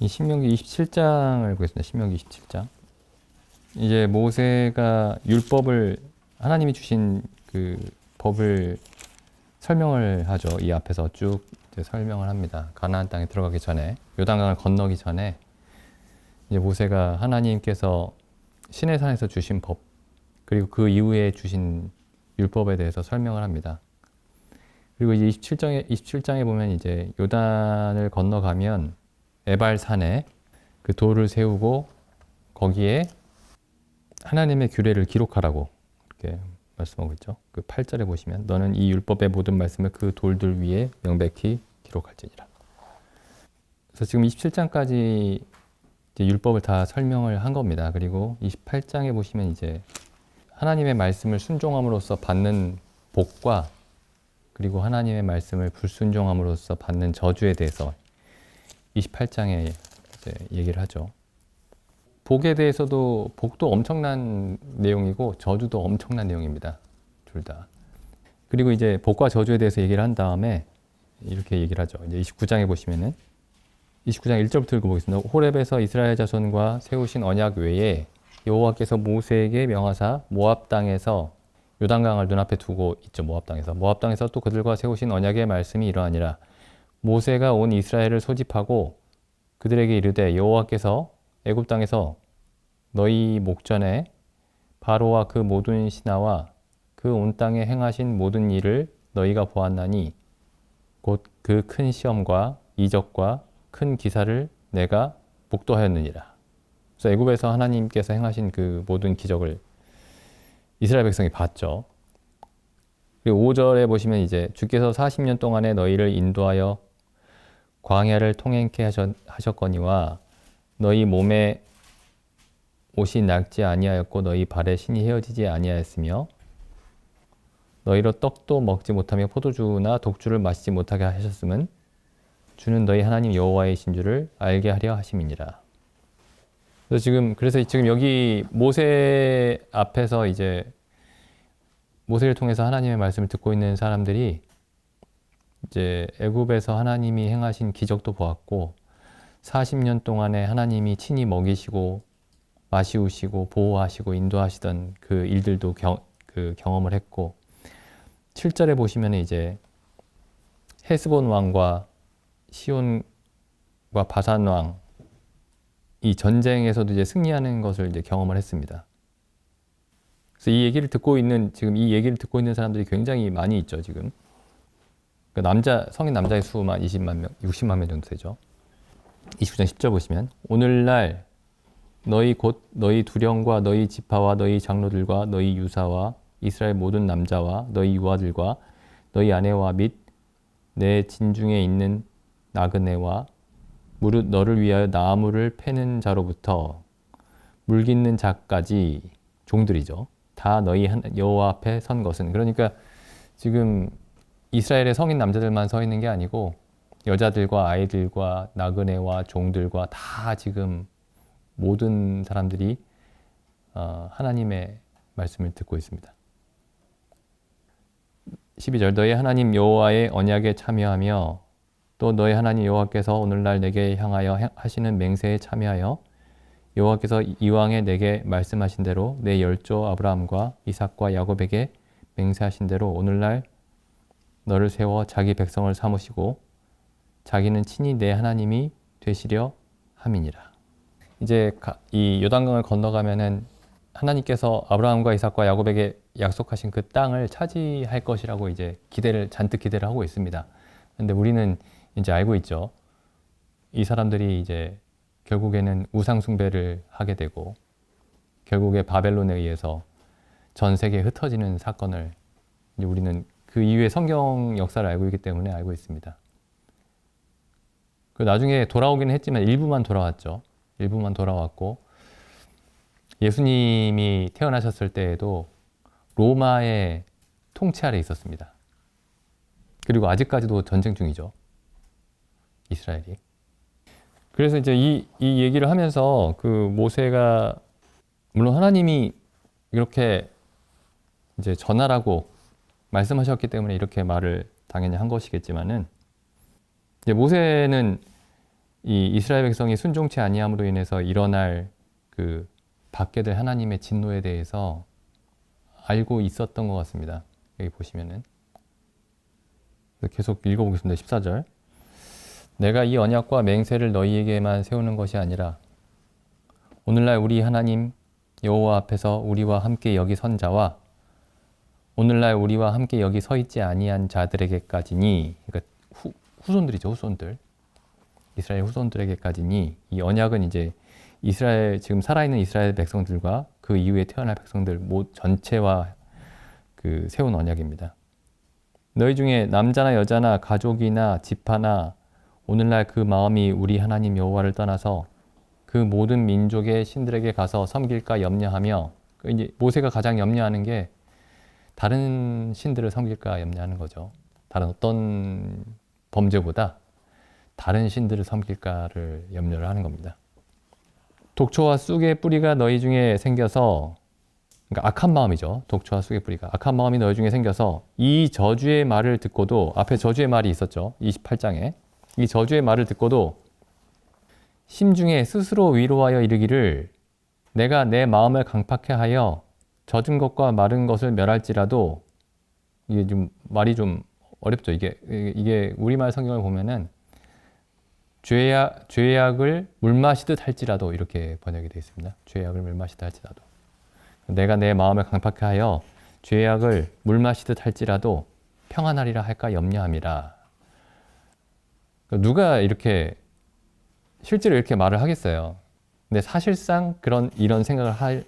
이 신명기 27장을 보겠습니다. 신명기 27장. 이제 모세가 율법을 하나님이 주신 그 법을 설명을 하죠. 이 앞에서 쭉 이제 설명을 합니다. 가나안 땅에 들어가기 전에, 요단강을 건너기 전에 이제 모세가 하나님께서 시내산에서 주신 법, 그리고 그 이후에 주신 율법에 대해서 설명을 합니다. 그리고 이제 27장에 보면 이제 요단을 건너가면 에발산에 그 돌을 세우고 거기에 하나님의 규례를 기록하라고 이렇게 말씀하고 있죠. 그 8절에 보시면 너는 이 율법의 모든 말씀을 그 돌들 위에 명백히 기록할지니라. 그래서 지금 27장까지 이제 율법을 다 설명을 한 겁니다. 그리고 28장에 보시면 이제 하나님의 말씀을 순종함으로써 받는 복과 그리고 하나님의 말씀을 불순종함으로써 받는 저주에 대해서 28장에 이제 얘기를 하죠. 복에 대해서도 복도 엄청난 내용이고 저주도 엄청난 내용입니다. 둘 다. 그리고 이제 복과 저주에 대해서 얘기를 한 다음에 이렇게 얘기를 하죠. 이제 29장에 보시면은 29장 1절부터 읽어보겠습니다. 호렙에서 이스라엘 자손과 세우신 언약 외에 여호와께서 모세에게 명하사 모압 땅에서 요단강을 눈앞에 두고 있죠. 모압 땅에서 또 그들과 세우신 언약의 말씀이 이러하니라. 모세가 온 이스라엘을 소집하고 그들에게 이르되 여호와께서 애굽 땅에서 너희 목전에 바로와 그 모든 신하와 그 온 땅에 행하신 모든 일을 너희가 보았나니 곧 그 큰 시험과 이적과 큰 기사를 내가 목도하였느니라. 그래서 애굽에서 하나님께서 행하신 그 모든 기적을 이스라엘 백성이 봤죠. 그리고 5절에 보시면 이제 주께서 40년 동안에 너희를 인도하여 광야를 통행케 하셨거니와 너희 몸에 옷이 낡지 아니하였고 너희 발에 신이 헤어지지 아니하였으며 너희로 떡도 먹지 못하며 포도주나 독주를 마시지 못하게 하셨음은 주는 너희 하나님 여호와이신 줄을 알게 하려 하심이니라. 그래서 지금 여기 모세 앞에서 이제 모세를 통해서 하나님의 말씀을 듣고 있는 사람들이 이제 애굽에서 하나님이 행하신 기적도 보았고 40년 동안에 하나님이 친히 먹이시고 마시우시고 보호하시고 인도하시던 그 일들도 경험을 했고 7절에 보시면 이제 헤스본 왕과 시온과 바산 왕 이 전쟁에서도 이제 승리하는 것을 이제 경험을 했습니다. 그래서 이 얘기를 듣고 있는 사람들이 굉장히 많이 있죠, 지금. 성인 남자의 수만 20만 명, 60만 명 정도 되죠. 29장 10절 보시면 오늘날 너희 두령과 너희 지파와 너희 장로들과 너희 유사와 이스라엘 모든 남자와 너희 유아들과 너희 아내와 및 내 진중에 있는 나그네와 무릇 너를 위하여 나무를 패는 자로부터 물 깃는 자까지 종들이죠. 다 너희 여호와 앞에 선 것은 그러니까 지금 이스라엘의 성인 남자들만 서 있는 게 아니고 여자들과 아이들과 나그네와 종들과 다 지금 모든 사람들이 하나님의 말씀을 듣고 있습니다. 12절 너희 하나님 여호와의 언약에 참여하며 또 너희 하나님 여호와께서 오늘날 내게 향하여 하시는 맹세에 참여하여 여호와께서 이왕에 내게 말씀하신 대로 내 열조 아브라함과 이삭과 야곱에게 맹세하신 대로 오늘날 너를 세워 자기 백성을 삼으시고 자기는 친히 내 하나님이 되시려 함이니라. 이제 이 요단강을 건너가면은 하나님께서 아브라함과 이삭과 야곱에게 약속하신 그 땅을 차지할 것이라고 이제 잔뜩 기대를 하고 있습니다. 근데 우리는 이제 알고 있죠. 이 사람들이 이제 결국에는 우상 숭배를 하게 되고 결국에 바벨론에 의해서 전 세계에 흩어지는 사건을 이제 우리는 그 이후의 성경 역사를 알고 있기 때문에 알고 있습니다. 그 나중에 돌아오기는 했지만 일부만 돌아왔죠. 일부만 돌아왔고 예수님이 태어나셨을 때에도 로마의 통치 아래 있었습니다. 그리고 아직까지도 전쟁 중이죠. 이스라엘이. 그래서 이제 이 얘기를 하면서 그 모세가 물론 하나님이 이렇게 이제 전하라고 말씀하셨기 때문에 이렇게 말을 당연히 한 것이겠지만은 이제 모세는 이 이스라엘 백성이 순종치 아니함으로 인해서 일어날 그 받게 될 하나님의 진노에 대해서 알고 있었던 것 같습니다. 여기 보시면은 계속 읽어보겠습니다. 14절. 내가 이 언약과 맹세를 너희에게만 세우는 것이 아니라 오늘날 우리 하나님 여호와 앞에서 우리와 함께 여기 선 자와 오늘날 우리와 함께 여기 서 있지 아니한 자들에게까지니, 그러니까 후손들이죠, 후손들. 이스라엘 후손들에게까지니, 이 언약은 이제 이스라엘, 지금 살아있는 이스라엘 백성들과 그 이후에 태어날 백성들 전체와 그 세운 언약입니다. 너희 중에 남자나 여자나 가족이나 지파나 오늘날 그 마음이 우리 하나님 여호와를 떠나서 그 모든 민족의 신들에게 가서 섬길까 염려하며, 이제 모세가 가장 염려하는 게 다른 신들을 섬길까 염려하는 거죠. 다른 어떤 범죄보다 다른 신들을 섬길까를 염려를 하는 겁니다. 독초와 쑥의 뿌리가 너희 중에 생겨서, 그러니까 악한 마음이죠. 독초와 쑥의 뿌리가 악한 마음이 너희 중에 생겨서 이 저주의 말을 듣고도, 앞에 저주의 말이 있었죠. 28장에 이 저주의 말을 듣고도 심중에 스스로 위로하여 이르기를 내가 내 마음을 강팍해 하여 젖은 것과 마른 것을 멸할지라도, 이게 좀 말이 좀 어렵죠. 이게 우리말 성경을 보면은 죄악을 물 마시듯 할지라도 이렇게 번역이 되어 있습니다. 죄악을 물 마시듯 할지라도. 내가 내 마음을 강팍해 하여 죄악을 물 마시듯 할지라도 평안하리라 할까 염려함이라. 누가 이렇게 실제로 이렇게 말을 하겠어요. 근데 사실상 이런 생각을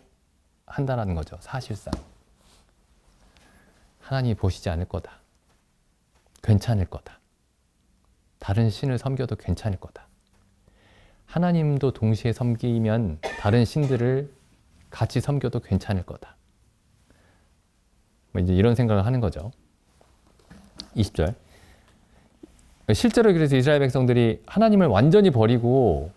한다라는 거죠. 사실상 하나님이 보시지 않을 거다. 괜찮을 거다. 다른 신을 섬겨도 괜찮을 거다. 하나님도 동시에 섬기면 다른 신들을 같이 섬겨도 괜찮을 거다. 이제 이런 생각을 하는 거죠. 20절. 실제로 그래서 이스라엘 백성들이 하나님을 완전히 버리고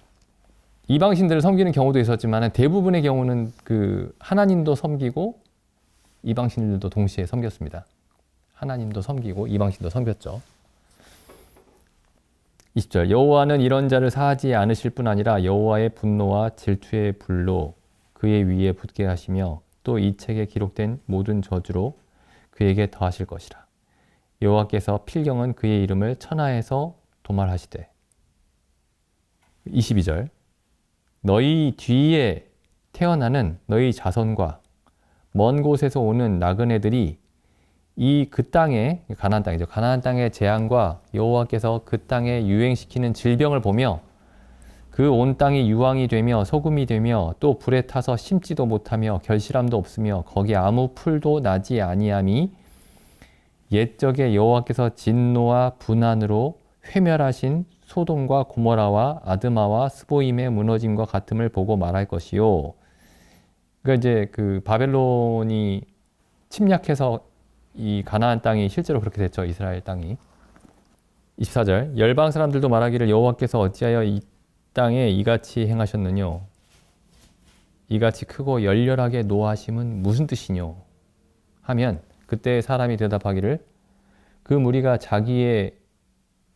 이방신들을 섬기는 경우도 있었지만 대부분의 경우는 그 하나님도 섬기고 이방신들도 동시에 섬겼습니다. 하나님도 섬기고 이방신도 섬겼죠. 20절. 여호와는 이런 자를 사하지 않으실 뿐 아니라 여호와의 분노와 질투의 불로 그의 위에 붙게 하시며 또 이 책에 기록된 모든 저주로 그에게 더하실 것이라. 여호와께서 필경은 그의 이름을 천하에서 도말하시되. 22절. 너희 뒤에 태어나는 너희 자손과 먼 곳에서 오는 나그네들이 이 그 땅에, 가나안 땅이죠. 가나안 땅의 재앙과 여호와께서 그 땅에 유행시키는 질병을 보며 그 온 땅이 유황이 되며 소금이 되며 또 불에 타서 심지도 못하며 결실함도 없으며 거기 아무 풀도 나지 아니함이 옛적에 여호와께서 진노와 분한으로 회멸하신 소돔과 고모라와 아드마와 스보임의 무너짐과 같음을 보고 말할 것이요. 그러니까 이제 그 바벨론이 침략해서 이 가나안 땅이 실제로 그렇게 됐죠. 이스라엘 땅이. 24절. 열방 사람들도 말하기를 여호와께서 어찌하여 이 땅에 이같이 행하셨느뇨. 이같이 크고 열렬하게 노하심은 무슨 뜻이뇨 하면 그때 사람이 대답하기를 그 무리가 자기의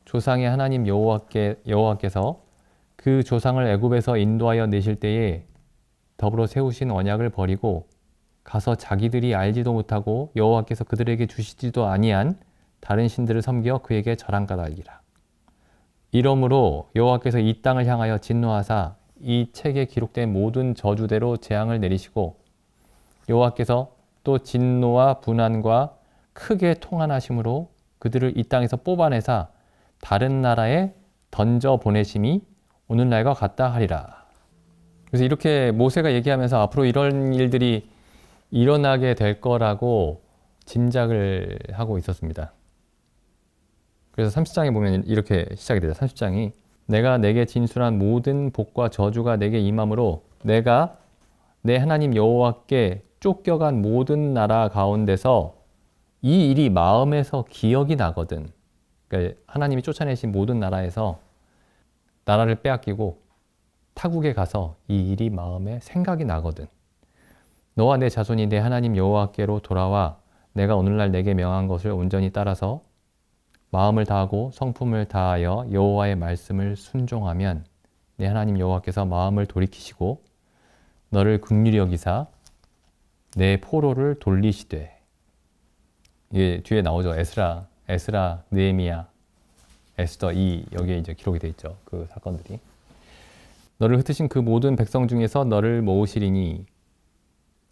조상의 하나님 여호와께서 그 조상을 애굽에서 인도하여 내실 때에 더불어 세우신 언약을 버리고 가서 자기들이 알지도 못하고 여호와께서 그들에게 주시지도 아니한 다른 신들을 섬겨 그에게 절한가달기라. 이러므로 여호와께서 이 땅을 향하여 진노하사 이 책에 기록된 모든 저주대로 재앙을 내리시고 여호와께서 또 진노와 분한과 크게 통한하심으로 그들을 이 땅에서 뽑아내사 다른 나라에 던져 보내심이 오늘날과 같다 하리라. 그래서 이렇게 모세가 얘기하면서 앞으로 이런 일들이 일어나게 될 거라고 짐작을 하고 있었습니다. 그래서 30장에 보면 이렇게 시작이 돼요. 30장이 내가 내게 진술한 모든 복과 저주가 내게 임함으로 내가 내 하나님 여호와께 쫓겨간 모든 나라 가운데서 이 일이 마음에서 기억이 나거든. 그러니까 하나님이 쫓아내신 모든 나라에서 나라를 빼앗기고 타국에 가서 이 일이 마음에 생각이 나거든. 너와 내 자손이 내 하나님 여호와께로 돌아와 내가 오늘날 내게 명한 것을 온전히 따라서 마음을 다하고 성품을 다하여 여호와의 말씀을 순종하면 내 하나님 여호와께서 마음을 돌이키시고 너를 긍휼히 여기사 내 포로를 돌리시되. 이게 뒤에 나오죠. 에스라, 느헤미야, 에스더 여기에 이제 기록이 돼 있죠. 그 사건들이. 너를 흩으신 그 모든 백성 중에서 너를 모으시리니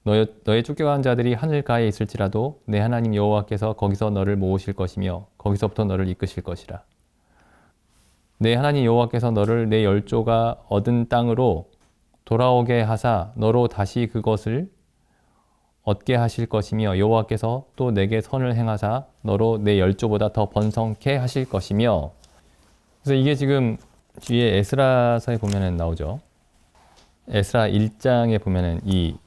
너의 쫓겨간 자들이 하늘가에 있을지라도 내 하나님 여호와께서 거기서 너를 모으실 것이며 거기서부터 너를 이끄실 것이라. 내 하나님 여호와께서 너를 내 열조가 얻은 땅으로 돌아오게 하사 너로 다시 그것을 얻게 하실 것이며 여호와께서 또 내게 선을 행하사 너로 내 열조보다 더 번성케 하실 것이며. 그래서 이게 지금 뒤에 에스라서에 보면은 나오죠. 에스라 1장에 보면은 이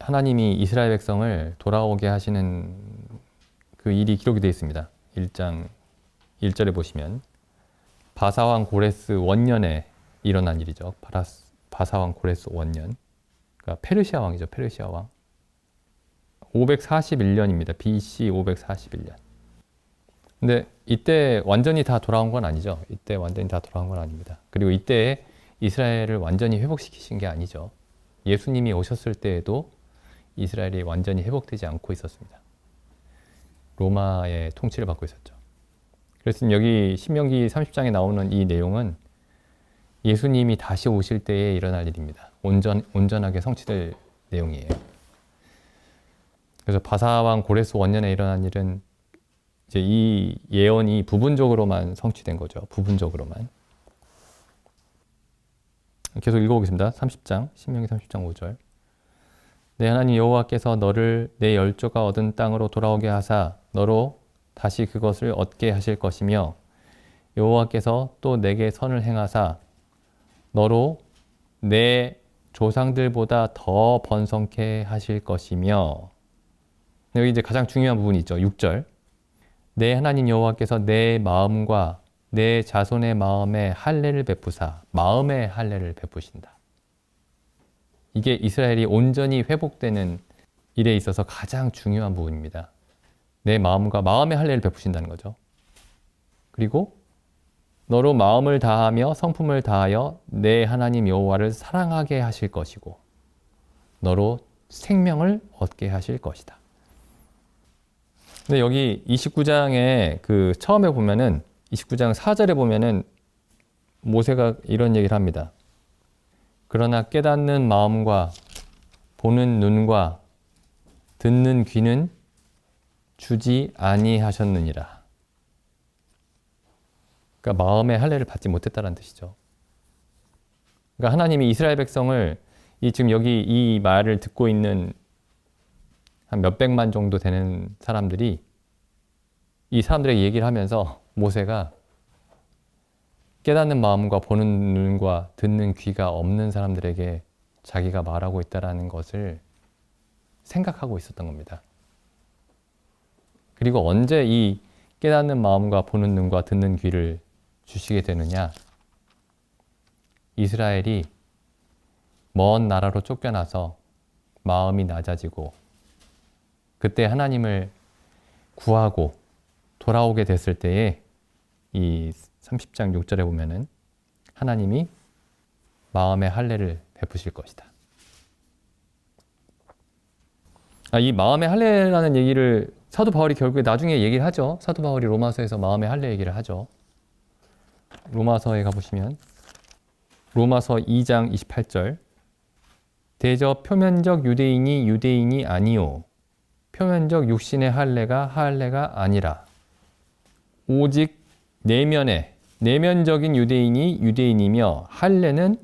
하나님이 이스라엘 백성을 돌아오게 하시는 그 일이 기록이 되어 있습니다. 1장 1절에 보시면 바사왕 고레스 원년에 일어난 일이죠. 바사왕 고레스 원년. 그러니까 페르시아 왕이죠. 페르시아 왕. 541년입니다. BC 541년. 근데 이때 완전히 다 돌아온 건 아니죠. 이때 완전히 다 돌아온 건 아닙니다. 그리고 이때 이스라엘을 완전히 회복시키신 게 아니죠. 예수님이 오셨을 때에도 이스라엘이 완전히 회복되지 않고 있었습니다. 로마의 통치를 받고 있었죠. 그래서 여기 신명기 30장에 나오는 이 내용은 예수님이 다시 오실 때에 일어날 일입니다. 온전하게 성취될 내용이에요. 그래서 바사왕 고레스 원년에 일어난 일은 이제 이 예언이 부분적으로만 성취된 거죠. 부분적으로만. 계속 읽어보겠습니다. 30장, 신명기 30장 5절. 내 하나님 여호와께서 너를 내 열조가 얻은 땅으로 돌아오게 하사 너로 다시 그것을 얻게 하실 것이며 여호와께서 또 내게 선을 행하사 너로 내 조상들보다 더 번성케 하실 것이며. 여기 이제 가장 중요한 부분이 있죠. 6절. 내 하나님 여호와께서 내 마음과 내 자손의 마음에 할례를 베푸사. 마음의 할례를 베푸신다. 이게 이스라엘이 온전히 회복되는 일에 있어서 가장 중요한 부분입니다. 내 마음과 마음의 할례를 베푸신다는 거죠. 그리고 너로 마음을 다하며 성품을 다하여 내 하나님 여호와를 사랑하게 하실 것이고 너로 생명을 얻게 하실 것이다. 근데 여기 29장에 그 처음에 보면은 29장 4절에 보면은 모세가 이런 얘기를 합니다. 그러나 깨닫는 마음과 보는 눈과 듣는 귀는 주지 아니하셨느니라. 그러니까 마음의 할례를 받지 못했다는 뜻이죠. 그러니까 하나님이 이스라엘 백성을 지금 여기 이 말을 듣고 있는 한 몇백만 정도 되는 사람들이 이 사람들에게 얘기를 하면서 모세가 깨닫는 마음과 보는 눈과 듣는 귀가 없는 사람들에게 자기가 말하고 있다는 것을 생각하고 있었던 겁니다. 그리고 언제 이 깨닫는 마음과 보는 눈과 듣는 귀를 주시게 되느냐? 이스라엘이 먼 나라로 쫓겨나서 마음이 낮아지고 그때 하나님을 구하고 돌아오게 됐을 때에 이 30장 6절에 보면은 하나님이 마음의 할례를 베푸실 것이다. 이 마음의 할례라는 얘기를 사도 바울이 결국에 나중에 얘기를 하죠. 사도 바울이 로마서에서 마음의 할례 얘기를 하죠. 로마서에 가보시면 로마서 2장 28절. 대저 표면적 유대인이 유대인이 아니요 표면적 육신의 할례가 아니라 오직 내면적인 유대인이 유대인이며 할례는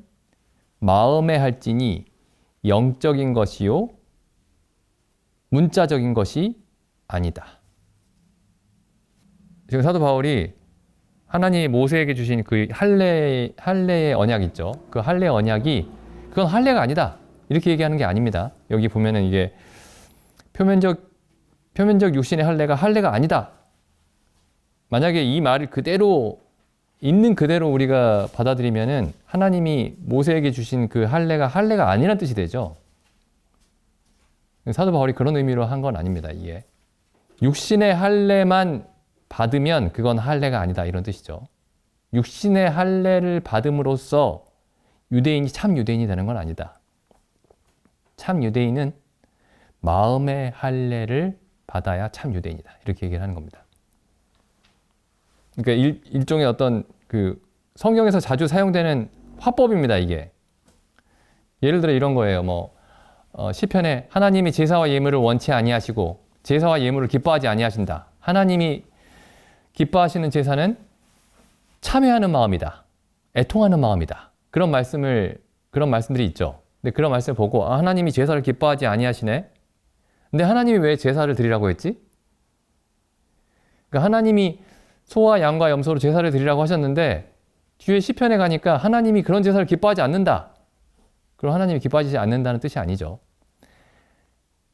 마음에 할지니 영적인 것이요 문자적인 것이 아니다. 지금 사도 바울이 하나님이 모세에게 주신 그 할례의 언약 있죠. 그 할례 언약이 그건 할례가 아니다. 이렇게 얘기하는 게 아닙니다. 여기 보면은 이게 표면적 육신의 할례가 아니다. 만약에 이 말을 그대로 있는 그대로 우리가 받아들이면은 하나님이 모세에게 주신 그 할례가 아니란 뜻이 되죠. 사도 바울이 그런 의미로 한 건 아닙니다. 이게 육신의 할례만 받으면 그건 할례가 아니다 이런 뜻이죠. 육신의 할례를 받음으로써 유대인이 참 유대인이 되는 건 아니다. 참 유대인은 마음의 할례를 받아야 참 유대인이다. 이렇게 얘기를 하는 겁니다. 그러니까 일종의 어떤 그 성경에서 자주 사용되는 화법입니다. 이게 예를 들어 이런 거예요. 시편에 하나님이 제사와 예물을 원치 아니하시고 제사와 예물을 기뻐하지 아니하신다. 하나님이 기뻐하시는 제사는 참회하는 마음이다. 애통하는 마음이다. 그런 말씀들이 있죠. 근데 그런 말씀을 보고 하나님이 제사를 기뻐하지 아니하시네. 근데 하나님이 왜 제사를 드리라고 했지? 그러니까 하나님이 소와 양과 염소로 제사를 드리라고 하셨는데 뒤에 시편에 가니까 하나님이 그런 제사를 기뻐하지 않는다. 그럼 하나님이 기뻐하지 않는다는 뜻이 아니죠.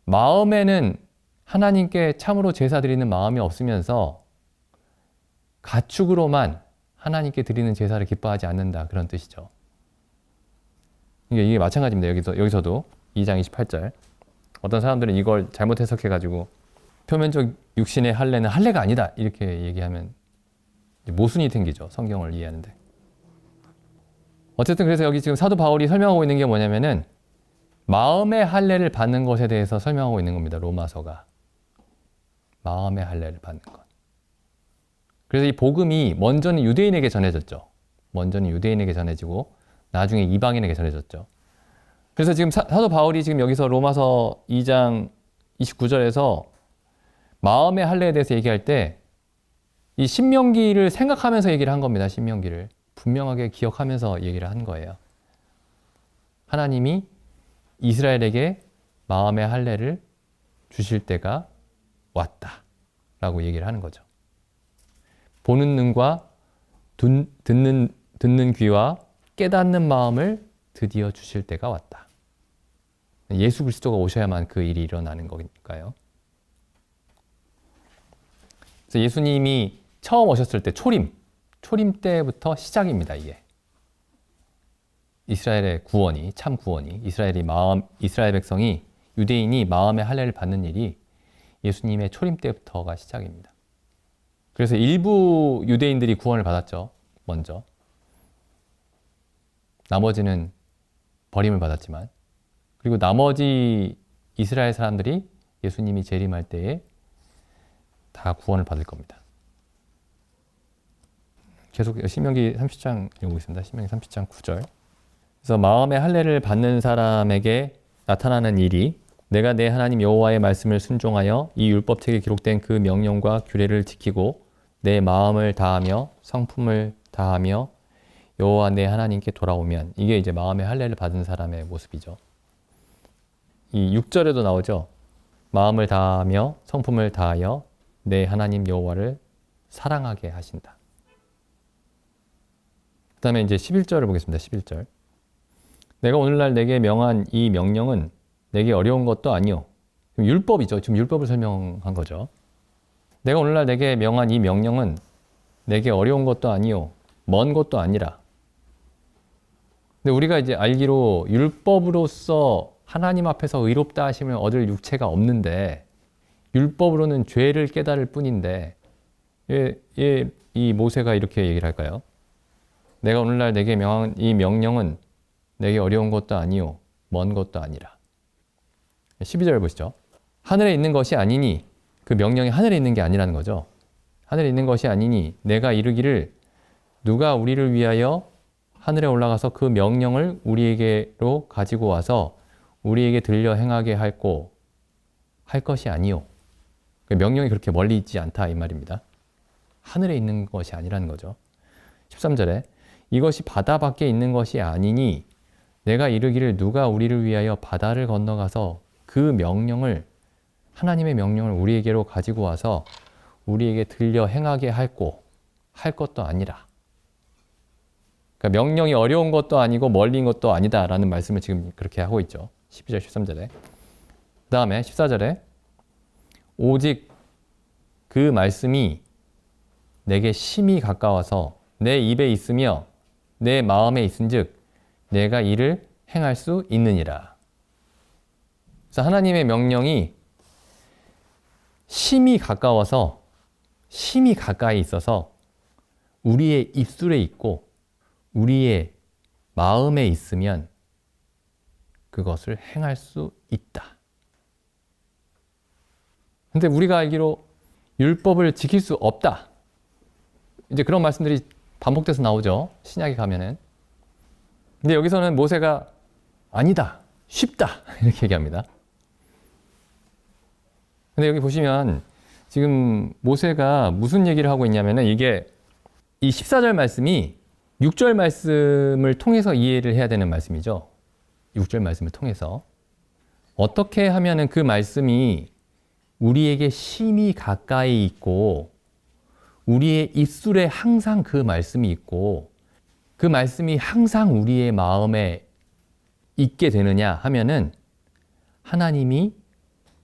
마음에는 하나님께 참으로 제사 드리는 마음이 없으면서 가축으로만 하나님께 드리는 제사를 기뻐하지 않는다. 그런 뜻이죠. 이게 마찬가지입니다. 여기서도 2장 28절. 어떤 사람들은 이걸 잘못 해석해가지고 표면적 육신의 할례는 할례가 아니다. 이렇게 얘기하면 모순이 생기죠. 성경을 이해하는데. 어쨌든 그래서 여기 지금 사도 바울이 설명하고 있는 게 뭐냐면은 마음의 할례를 받는 것에 대해서 설명하고 있는 겁니다. 로마서가. 마음의 할례를 받는 것. 그래서 이 복음이 먼저는 유대인에게 전해졌죠. 먼저는 유대인에게 전해지고 나중에 이방인에게 전해졌죠. 그래서 지금 사도 바울이 지금 여기서 로마서 2장 29절에서 마음의 할례에 대해서 얘기할 때 이 신명기를 생각하면서 얘기를 한 겁니다. 신명기를. 분명하게 기억하면서 얘기를 한 거예요. 하나님이 이스라엘에게 마음의 할례를 주실 때가 왔다 라고 얘기를 하는 거죠. 보는 눈과 듣는 귀와 깨닫는 마음을 드디어 주실 때가 왔다. 예수 그리스도가 오셔야만 그 일이 일어나는 거니까요. 그래서 예수님이 처음 오셨을 때 초림 때부터 시작입니다. 이게 이스라엘의 구원이 참 구원이 이스라엘 백성이 유대인이 마음의 할례를 받는 일이 예수님의 초림 때부터가 시작입니다. 그래서 일부 유대인들이 구원을 받았죠. 먼저. 나머지는 버림을 받았지만 그리고 나머지 이스라엘 사람들이 예수님이 재림할 때에 다 구원을 받을 겁니다. 계속 신명기 30장 읽어보겠습니다. 신명기 30장 9절. 그래서 마음의 할례를 받는 사람에게 나타나는 일이 내가 내 하나님 여호와의 말씀을 순종하여 이 율법책에 기록된 그 명령과 규례를 지키고 내 마음을 다하며 성품을 다하며 여호와 내 하나님께 돌아오면 이게 이제 마음의 할례를 받은 사람의 모습이죠. 이 6절에도 나오죠. 마음을 다하며 성품을 다하여 내 하나님 여호와를 사랑하게 하신다. 그 다음에 이제 11절을 보겠습니다. 11절. 내가 오늘날 내게 명한 이 명령은 내게 어려운 것도 아니요. 율법이죠. 지금 율법을 설명한 거죠. 내가 오늘날 내게 명한 이 명령은 내게 어려운 것도 아니요. 먼 것도 아니라. 근데 우리가 이제 알기로 율법으로서 하나님 앞에서 의롭다 하심을 얻을 육체가 없는데 율법으로는 죄를 깨달을 뿐인데 이 모세가 이렇게 얘기를 할까요? 내가 오늘날 내게 명한 이 명령은 내게 어려운 것도 아니요 먼 것도 아니라. 12절 보시죠. 하늘에 있는 것이 아니니 그 명령이 하늘에 있는 게 아니라는 거죠. 하늘에 있는 것이 아니니 내가 이르기를 누가 우리를 위하여 하늘에 올라가서 그 명령을 우리에게로 가지고 와서 우리에게 들려 행하게 할 것이 아니요. 명령이 그렇게 멀리 있지 않다 이 말입니다. 하늘에 있는 것이 아니라는 거죠. 13절에 이것이 바다 밖에 있는 것이 아니니 내가 이르기를 누가 우리를 위하여 바다를 건너가서 그 명령을 하나님의 명령을 우리에게로 가지고 와서 우리에게 들려 행하게 할 것도 아니라. 그러니까 명령이 어려운 것도 아니고 멀린 것도 아니다라는 말씀을 지금 그렇게 하고 있죠. 12절, 13절에. 그 다음에 14절에 오직 그 말씀이 내게 심히 가까워서 내 입에 있으며 내 마음에 있은즉 내가 이를 행할 수 있느니라. 그래서 하나님의 명령이 심히 가까워서 심히 가까이 있어서 우리의 입술에 있고 우리의 마음에 있으면 그것을 행할 수 있다. 근데 우리가 알기로 율법을 지킬 수 없다. 이제 그런 말씀들이 반복돼서 나오죠. 신약에 가면은. 근데 여기서는 모세가 아니다. 쉽다. 이렇게 얘기합니다. 근데 여기 보시면 지금 모세가 무슨 얘기를 하고 있냐면은 이게 이 14절 말씀이 6절 말씀을 통해서 이해를 해야 되는 말씀이죠. 6절 말씀을 통해서. 어떻게 하면은 그 말씀이 우리에게 심히 가까이 있고 우리의 입술에 항상 그 말씀이 있고 그 말씀이 항상 우리의 마음에 있게 되느냐 하면은 하나님이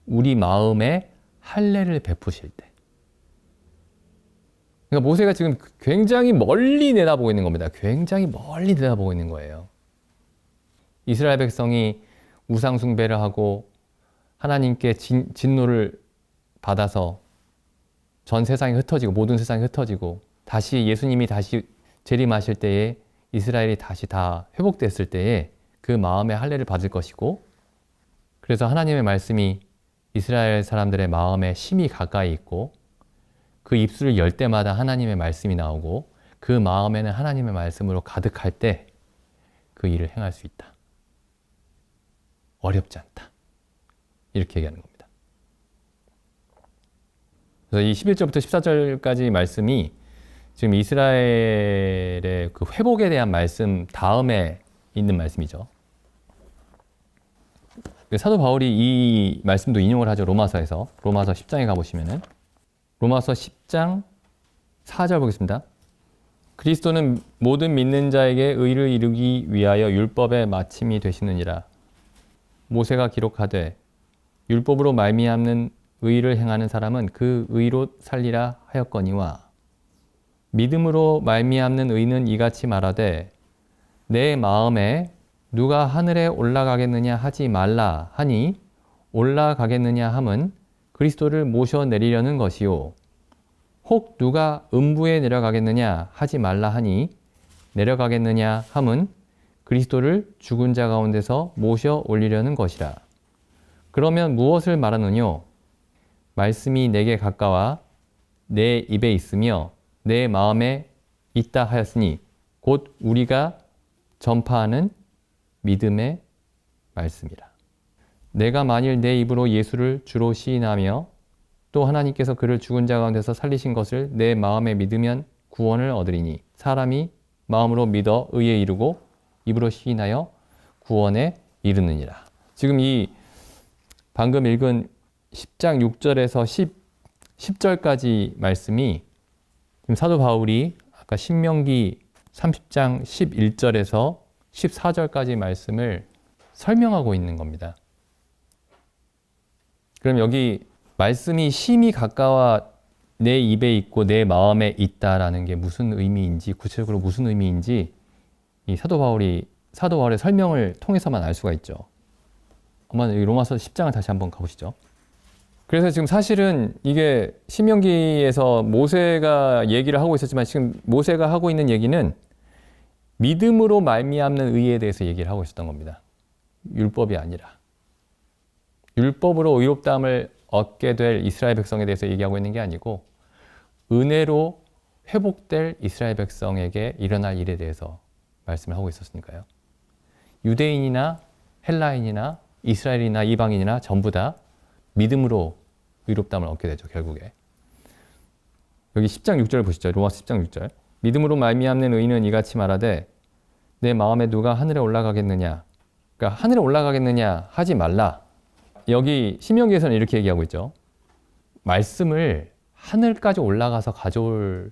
우리 마음에 할례를 베푸실 때. 그러니까 모세가 지금 굉장히 멀리 내다보고 있는 겁니다. 굉장히 멀리 내다보고 있는 거예요. 이스라엘 백성이 우상 숭배를 하고 하나님께 진노를 받아서 전 세상이 흩어지고 모든 세상이 흩어지고 다시 예수님이 다시 재림하실 때에 이스라엘이 다시 다 회복됐을 때에 그 마음의 할례를 받을 것이고 그래서 하나님의 말씀이 이스라엘 사람들의 마음에 심히 가까이 있고 그 입술을 열 때마다 하나님의 말씀이 나오고 그 마음에는 하나님의 말씀으로 가득할 때 그 일을 행할 수 있다. 어렵지 않다. 이렇게 얘기하는 겁니다. 그래서 이 11절부터 14절까지 말씀이 지금 이스라엘의 그 회복에 대한 말씀 다음에 있는 말씀이죠. 사도 바울이 이 말씀도 인용을 하죠. 로마서에서. 로마서 10장에 가보시면은 로마서 10장 4절 보겠습니다. 그리스도는 모든 믿는 자에게 의를 이루기 위하여 율법의 마침이 되시느니라. 모세가 기록하되 율법으로 말미암는 의를 행하는 사람은 그 의로 살리라 하였거니와 믿음으로 말미암는 의는 이같이 말하되 내 마음에 누가 하늘에 올라가겠느냐 하지 말라 하니 올라가겠느냐 함은 그리스도를 모셔 내리려는 것이요 혹 누가 음부에 내려가겠느냐 하지 말라 하니 내려가겠느냐 함은 그리스도를 죽은 자 가운데서 모셔 올리려는 것이라. 그러면 무엇을 말하느뇨? 말씀이 내게 가까워 내 입에 있으며 내 마음에 있다 하였으니 곧 우리가 전파하는 믿음의 말씀이라. 내가 만일 내 입으로 예수를 주로 시인하며 또 하나님께서 그를 죽은 자 가운데서 살리신 것을 내 마음에 믿으면 구원을 얻으리니 사람이 마음으로 믿어 의에 이르고 입으로 시인하여 구원에 이르느니라. 지금 이 방금 읽은 10장 6절에서 10절까지 말씀이 지금 사도 바울이 아까 신명기 30장 11절에서 14절까지 말씀을 설명하고 있는 겁니다. 그럼 여기 말씀이 심히 가까워 내 입에 있고 내 마음에 있다라는 게 무슨 의미인지, 구체적으로 무슨 의미인지 이 사도 바울의 설명을 통해서만 알 수가 있죠. 한번 로마서 10장을 다시 한번 가보시죠. 그래서 지금 사실은 이게 신명기에서 모세가 얘기를 하고 있었지만 지금 모세가 하고 있는 얘기는 믿음으로 말미암는 의에 대해서 얘기를 하고 있었던 겁니다. 율법이 아니라. 율법으로 의롭다함을 얻게 될 이스라엘 백성에 대해서 얘기하고 있는 게 아니고 은혜로 회복될 이스라엘 백성에게 일어날 일에 대해서 말씀을 하고 있었으니까요. 유대인이나 헬라인이나 이스라엘이나 이방인이나 전부 다 믿음으로 의롭다함을 얻게 되죠. 결국에. 여기 10장 6절 보시죠. 로마서 10장 6절. 믿음으로 말미암는 의인은 이같이 말하되 내 마음에 누가 하늘에 올라가겠느냐. 그러니까 하늘에 올라가겠느냐 하지 말라. 여기 신명기에서는 이렇게 얘기하고 있죠. 말씀을 하늘까지 올라가서 가져올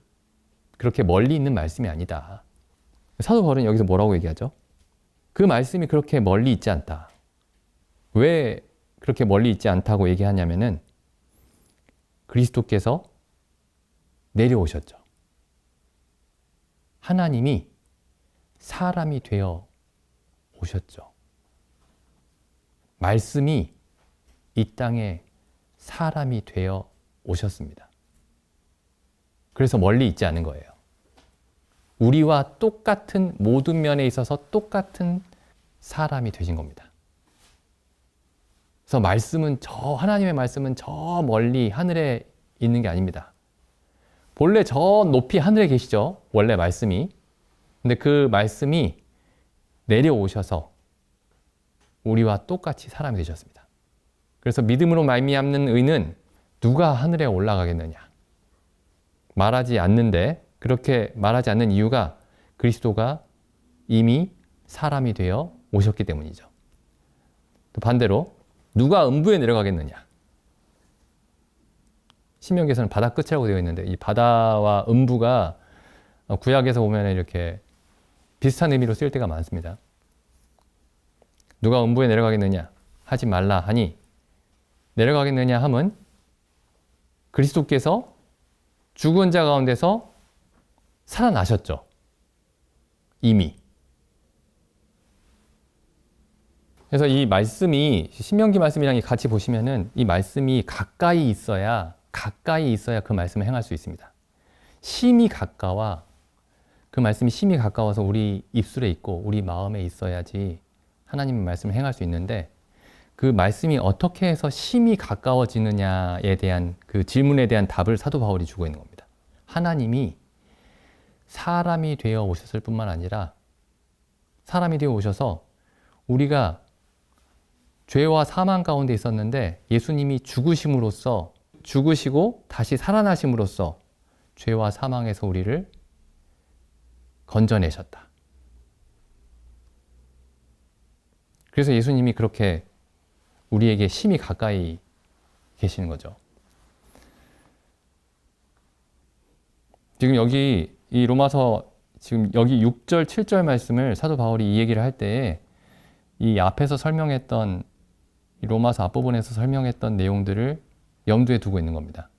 그렇게 멀리 있는 말씀이 아니다. 사도 바울은 여기서 뭐라고 얘기하죠? 그 말씀이 그렇게 멀리 있지 않다. 왜 그렇게 멀리 있지 않다고 얘기하냐면은 그리스도께서 내려오셨죠. 하나님이 사람이 되어 오셨죠. 말씀이 이 땅에 사람이 되어 오셨습니다. 그래서 멀리 있지 않은 거예요. 우리와 똑같은 모든 면에 있어서 똑같은 사람이 되신 겁니다. 그래서 하나님의 말씀은 저 멀리 하늘에 있는 게 아닙니다. 본래 저 높이 하늘에 계시죠. 원래 말씀이. 근데 그 말씀이 내려오셔서 우리와 똑같이 사람이 되셨습니다. 그래서 믿음으로 말미암는 의는 누가 하늘에 올라가겠느냐. 말하지 않는데, 그렇게 말하지 않는 이유가 그리스도가 이미 사람이 되어 오셨기 때문이죠. 또 반대로 누가 음부에 내려가겠느냐. 신명기에서는 바다 끝이라고 되어 있는데 이 바다와 음부가 구약에서 보면 이렇게 비슷한 의미로 쓰일 때가 많습니다. 누가 음부에 내려가겠느냐 하지 말라 하니, 내려가겠느냐 함은 그리스도께서 죽은 자 가운데서 살아나셨죠. 이미. 그래서 이 말씀이 신명기 말씀이랑 같이 보시면은 이 말씀이 가까이 있어야 그 말씀을 행할 수 있습니다. 심히 가까워, 그 말씀이 심히 가까워서 우리 입술에 있고 우리 마음에 있어야지 하나님의 말씀을 행할 수 있는데, 그 말씀이 어떻게 해서 심히 가까워지느냐에 대한 그 질문에 대한 답을 사도 바울이 주고 있는 겁니다. 하나님이 사람이 되어 오셨을 뿐만 아니라 사람이 되어 오셔서 우리가 죄와 사망 가운데 있었는데 예수님이 죽으시고 다시 살아나심으로써 죄와 사망에서 우리를 건져내셨다. 그래서 예수님이 그렇게 우리에게 심히 가까이 계시는 거죠. 지금 여기 이 로마서 지금 여기 6절, 7절 말씀을 사도 바울이 이 얘기를 할 때에 이 앞에서 설명했던 이 로마서 앞부분에서 설명했던 내용들을 염두에 두고 있는 겁니다.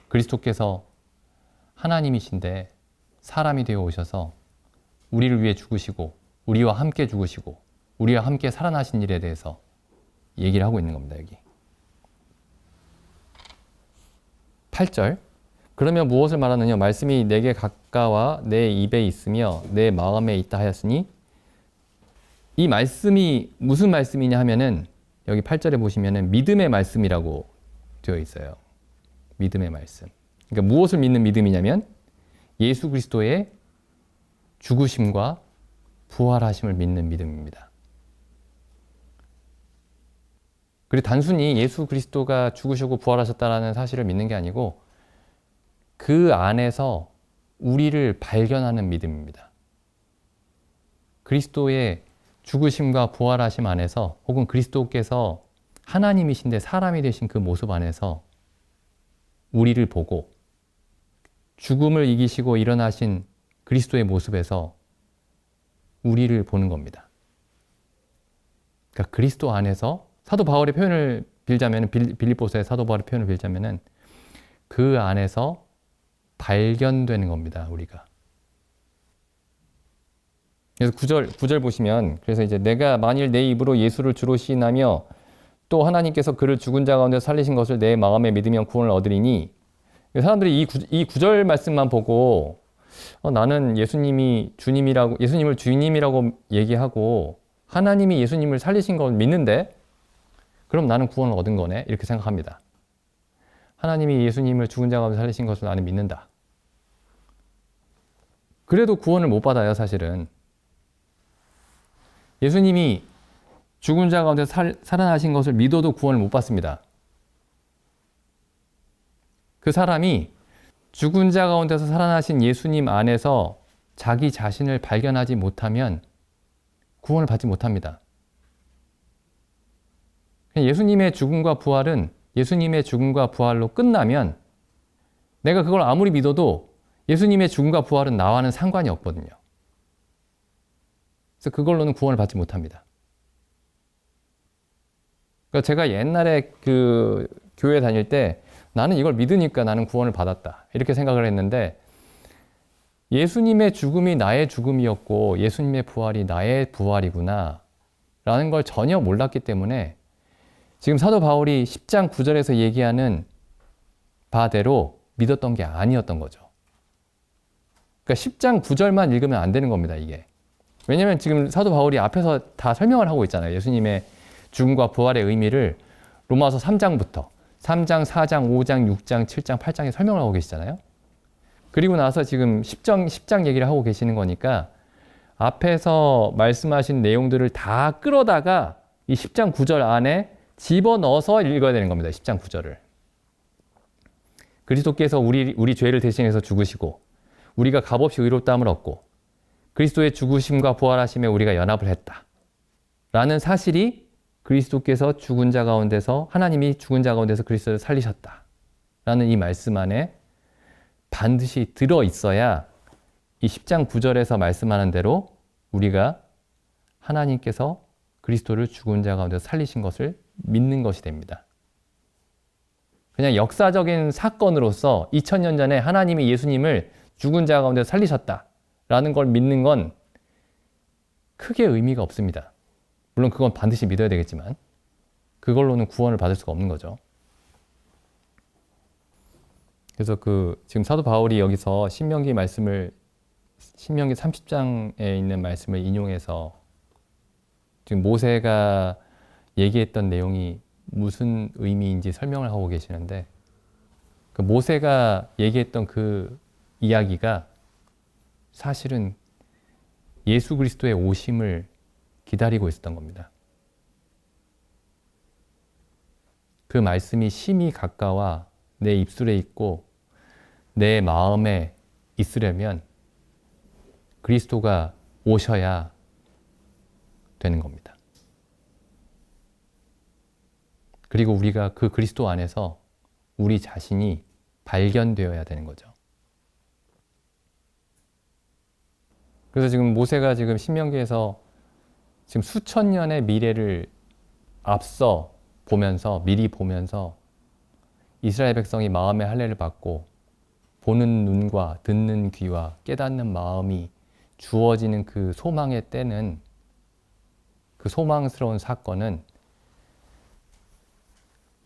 그리스도께서 하나님이신데 사람이 되어 오셔서 우리를 위해 죽으시고 우리와 함께 죽으시고 우리와 함께 살아나신 일에 대해서 얘기를 하고 있는 겁니다. 여기 8절, 그러면 무엇을 말하느냐? 말씀이 내게 가까워 내 입에 있으며 내 마음에 있다 하였으니, 이 말씀이 무슨 말씀이냐 하면은 여기 8절에 보시면은 믿음의 말씀이라고 되어 있어요. 믿음의 말씀. 그러니까 무엇을 믿는 믿음이냐면 예수 그리스도의 죽으심과 부활하심을 믿는 믿음입니다. 그리고 단순히 예수 그리스도가 죽으시고 부활하셨다는 사실을 믿는 게 아니고 그 안에서 우리를 발견하는 믿음입니다. 그리스도의 죽으심과 부활하심 안에서, 혹은 그리스도께서 하나님이신데 사람이 되신 그 모습 안에서 우리를 보고 죽음을 이기시고 일어나신 그리스도의 모습에서 우리를 보는 겁니다. 그러니까 그리스도 안에서 사도 바울의 표현을 빌자면, 빌립보서의 사도 바울의 표현을 빌자면은 그 안에서 발견되는 겁니다, 우리가. 그래서 9절 보시면, 그래서 이제 내가 만일 내 입으로 예수를 주로 시인하며 또 하나님께서 그를 죽은 자 가운데 살리신 것을 내 마음에 믿으면 구원을 얻으리니, 사람들이 이 9절 말씀만 보고 나는 예수님을 주님이라고 얘기하고 하나님이 예수님을 살리신 걸 믿는데 그럼 나는 구원을 얻은 거네, 이렇게 생각합니다. 하나님이 예수님을 죽은 자 가운데 살리신 것을 나는 믿는다. 그래도 구원을 못 받아요, 사실은. 예수님이 죽은 자 가운데 살아나신 것을 믿어도 구원을 못 받습니다. 그 사람이 죽은 자 가운데서 살아나신 예수님 안에서 자기 자신을 발견하지 못하면 구원을 받지 못합니다. 예수님의 죽음과 부활은 예수님의 죽음과 부활로 끝나면 내가 그걸 아무리 믿어도 예수님의 죽음과 부활은 나와는 상관이 없거든요. 그래서 그걸로는 구원을 받지 못합니다. 그러니까 제가 옛날에 그 교회 다닐 때 나는 이걸 믿으니까 나는 구원을 받았다, 이렇게 생각을 했는데 예수님의 죽음이 나의 죽음이었고 예수님의 부활이 나의 부활이구나 라는 걸 전혀 몰랐기 때문에 지금 사도 바울이 10장 9절에서 얘기하는 바대로 믿었던 게 아니었던 거죠. 그러니까 10장 9절만 읽으면 안 되는 겁니다, 이게. 왜냐면 지금 사도 바울이 앞에서 다 설명을 하고 있잖아요. 예수님의 죽음과 부활의 의미를 로마서 3장부터 3장, 4장, 5장, 6장, 7장, 8장에 설명을 하고 계시잖아요. 그리고 나서 지금 10장 얘기를 하고 계시는 거니까 앞에서 말씀하신 내용들을 다 끌어다가 이 10장 9절 안에 집어넣어서 읽어야 되는 겁니다. 10장 9절을. 그리스도께서 우리 죄를 대신해서 죽으시고 우리가 값없이 의롭다함을 얻고 그리스도의 죽으심과 부활하심에 우리가 연합을 했다. 라는 사실이 그리스도께서 죽은 자 가운데서 하나님이 죽은 자 가운데서 그리스도를 살리셨다. 라는 이 말씀 안에 반드시 들어 있어야 이 10장 9절에서 말씀하는 대로 우리가 하나님께서 그리스도를 죽은 자 가운데서 살리신 것을 믿는 것이 됩니다. 그냥 역사적인 사건으로서 2000년 전에 하나님이 예수님을 죽은 자 가운데서 살리셨다라는 걸 믿는 건 크게 의미가 없습니다. 물론 그건 반드시 믿어야 되겠지만 그걸로는 구원을 받을 수가 없는 거죠. 그래서 지금 사도 바울이 여기서 신명기 30장에 있는 말씀을 인용해서 지금 모세가 얘기했던 내용이 무슨 의미인지 설명을 하고 계시는데 그 모세가 얘기했던 그 이야기가 사실은 예수 그리스도의 오심을 기다리고 있었던 겁니다. 그 말씀이 심히 가까워 내 입술에 있고 내 마음에 있으려면 그리스도가 오셔야 되는 겁니다. 그리고 우리가 그 그리스도 안에서 우리 자신이 발견되어야 되는 거죠. 그래서 지금 모세가 지금 신명기에서 지금 수천 년의 미래를 앞서 보면서 미리 보면서 이스라엘 백성이 마음의 할례를 받고 보는 눈과 듣는 귀와 깨닫는 마음이 주어지는 그 소망의 때는 그 소망스러운 사건은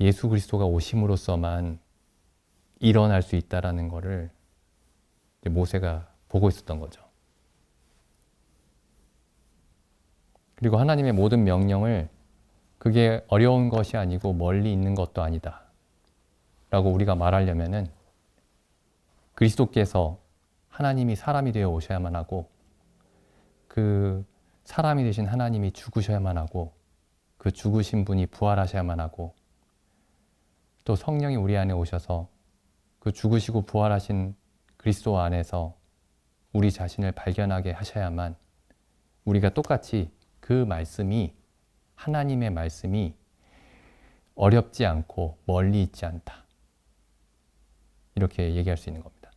예수 그리스도가 오심으로써만 일어날 수 있다라는 것을 모세가 보고 있었던 거죠. 그리고 하나님의 모든 명령을 그게 어려운 것이 아니고 멀리 있는 것도 아니다 라고 우리가 말하려면은 그리스도께서 하나님이 사람이 되어 오셔야만 하고 그 사람이 되신 하나님이 죽으셔야만 하고 그 죽으신 분이 부활하셔야만 하고 또 성령이 우리 안에 오셔서 그 죽으시고 부활하신 그리스도 안에서 우리 자신을 발견하게 하셔야만 우리가 똑같이 그 말씀이 하나님의 말씀이 어렵지 않고 멀리 있지 않다. 이렇게 얘기할 수 있는 겁니다.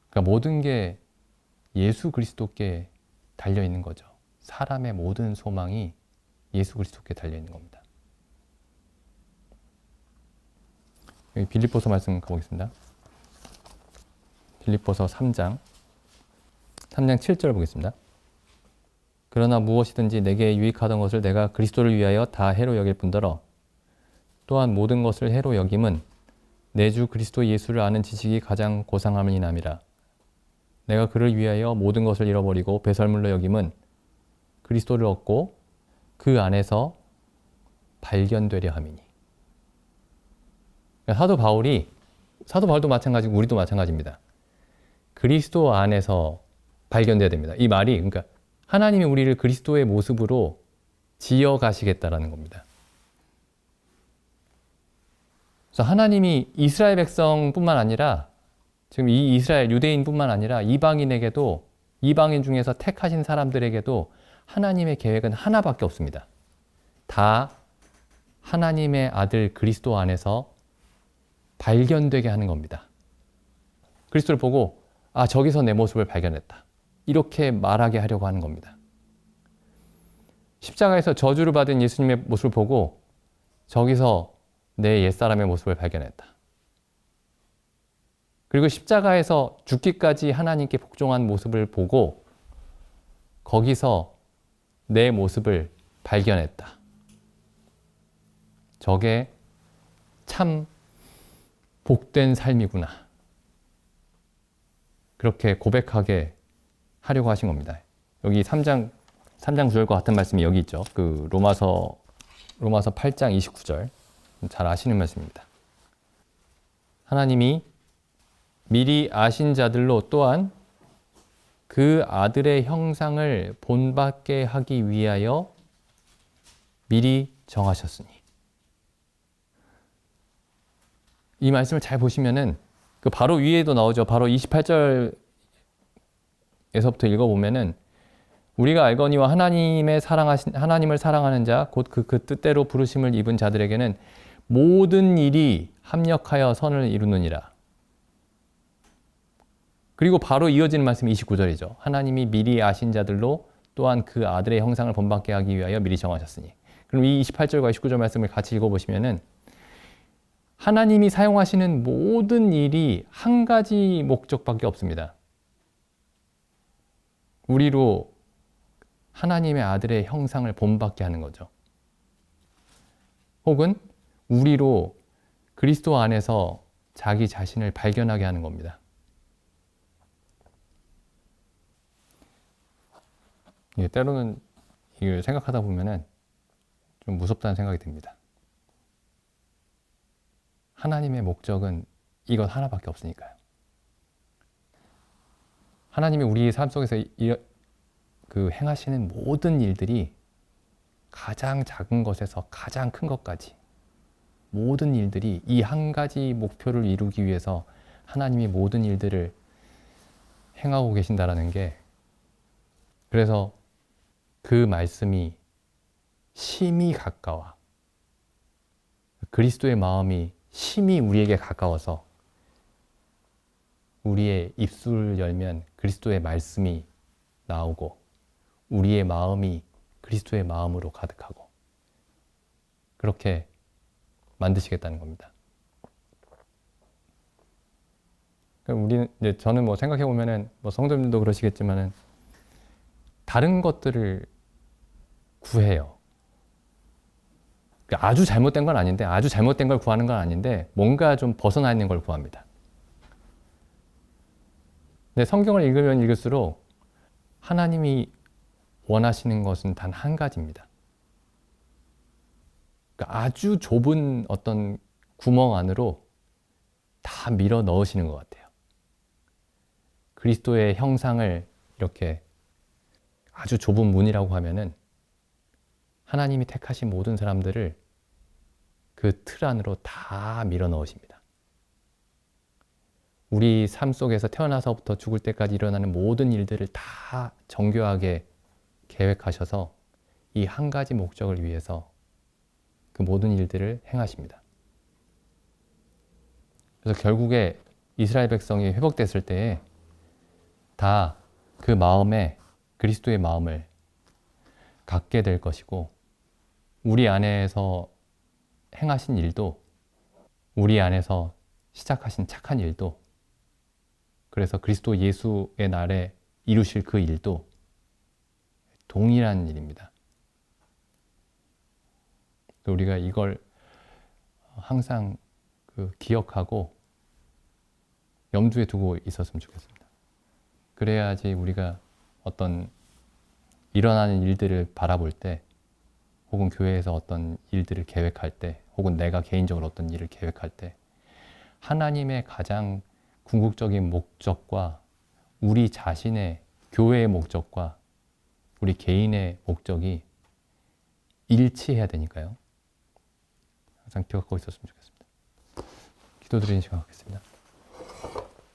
그러니까 모든 게 예수 그리스도께 달려 있는 거죠. 사람의 모든 소망이 예수 그리스도께 달려 있는 겁니다. 여기 빌립보서 말씀 가보겠습니다. 빌립보서 3장 7절 보겠습니다. 그러나 무엇이든지 내게 유익하던 것을 내가 그리스도를 위하여 다 해로 여길 뿐더러 또한 모든 것을 해로 여김은 내 주 그리스도 예수를 아는 지식이 가장 고상함을 인함이라. 내가 그를 위하여 모든 것을 잃어버리고 배설물로 여김은 그리스도를 얻고 그 안에서 발견되려 함이니. 사도 바울도 마찬가지고 우리도 마찬가지입니다. 그리스도 안에서 발견돼야 됩니다. 이 말이 그러니까 하나님이 우리를 그리스도의 모습으로 지어 가시겠다라는 겁니다. 그래서 하나님이 이스라엘 백성뿐만 아니라 지금 이 이스라엘 유대인뿐만 아니라 이방인에게도 이방인 중에서 택하신 사람들에게도 하나님의 계획은 하나밖에 없습니다. 다 하나님의 아들 그리스도 안에서 발견되게 하는 겁니다. 그리스도를 보고 저기서 내 모습을 발견했다. 이렇게 말하게 하려고 하는 겁니다. 십자가에서 저주를 받은 예수님의 모습을 보고 저기서 내 옛사람의 모습을 발견했다. 그리고 십자가에서 죽기까지 하나님께 복종한 모습을 보고 거기서 내 모습을 발견했다. 저게 참 복된 삶이구나. 그렇게 고백하게 하려고 하신 겁니다. 여기 3장 9절과 같은 말씀이 여기 있죠. 그 로마서 8장 29절. 잘 아시는 말씀입니다. 하나님이 미리 아신 자들로 또한 그 아들의 형상을 본받게 하기 위하여 미리 정하셨으니. 이 말씀을 잘 보시면은 그 바로 위에도 나오죠. 바로 28절에서부터 읽어보면은 우리가 알거니와 하나님을 사랑하는 자, 곧 그 뜻대로 부르심을 입은 자들에게는 모든 일이 합력하여 선을 이루느니라. 그리고 바로 이어지는 말씀이 29절이죠. 하나님이 미리 아신 자들로 또한 그 아들의 형상을 본받게 하기 위하여 미리 정하셨으니. 그럼 이 28절과 29절 말씀을 같이 읽어보시면은 하나님이 사용하시는 모든 일이 한 가지 목적밖에 없습니다. 우리로 하나님의 아들의 형상을 본받게 하는 거죠. 혹은 우리로 그리스도 안에서 자기 자신을 발견하게 하는 겁니다. 때로는 이걸 생각하다 보면은 좀 무섭다는 생각이 듭니다. 하나님의 목적은 이것 하나밖에 없으니까요. 하나님이 우리 삶 속에서 행하시는 모든 일들이 가장 작은 것에서 가장 큰 것까지 모든 일들이 이 한 가지 목표를 이루기 위해서 하나님이 모든 일들을 행하고 계신다라는 게, 그래서 그 말씀이 심히 가까워, 그리스도의 마음이 심히 우리에게 가까워서 우리의 입술을 열면 그리스도의 말씀이 나오고 우리의 마음이 그리스도의 마음으로 가득하고 그렇게 만드시겠다는 겁니다. 저는 생각해 보면은 성도님도 그러시겠지만은 다른 것들을 구해요. 아주 잘못된 건 아닌데, 아주 잘못된 걸 구하는 건 아닌데 뭔가 좀 벗어나 있는 걸 구합니다. 근데 성경을 읽으면 읽을수록 하나님이 원하시는 것은 단 한 가지입니다. 아주 좁은 어떤 구멍 안으로 다 밀어 넣으시는 것 같아요. 그리스도의 형상을 이렇게 아주 좁은 문이라고 하면은 하나님이 택하신 모든 사람들을 그 틀 안으로 다 밀어 넣으십니다. 우리 삶 속에서 태어나서부터 죽을 때까지 일어나는 모든 일들을 다 정교하게 계획하셔서 이 한 가지 목적을 위해서 그 모든 일들을 행하십니다. 그래서 결국에 이스라엘 백성이 회복됐을 때에 다 그 마음에 그리스도의 마음을 갖게 될 것이고, 우리 안에서 행하신 일도, 우리 안에서 시작하신 착한 일도, 그래서 그리스도 예수의 날에 이루실 그 일도 동일한 일입니다. 우리가 이걸 항상 기억하고 염두에 두고 있었으면 좋겠습니다. 그래야지 우리가 어떤 일어나는 일들을 바라볼 때, 혹은 교회에서 어떤 일들을 계획할 때, 혹은 내가 개인적으로 어떤 일을 계획할 때 하나님의 가장 궁극적인 목적과 우리 자신의 교회의 목적과 우리 개인의 목적이 일치해야 되니까요. 항상 기억하고 있었으면 좋겠습니다. 기도드리는 시간 갖겠습니다.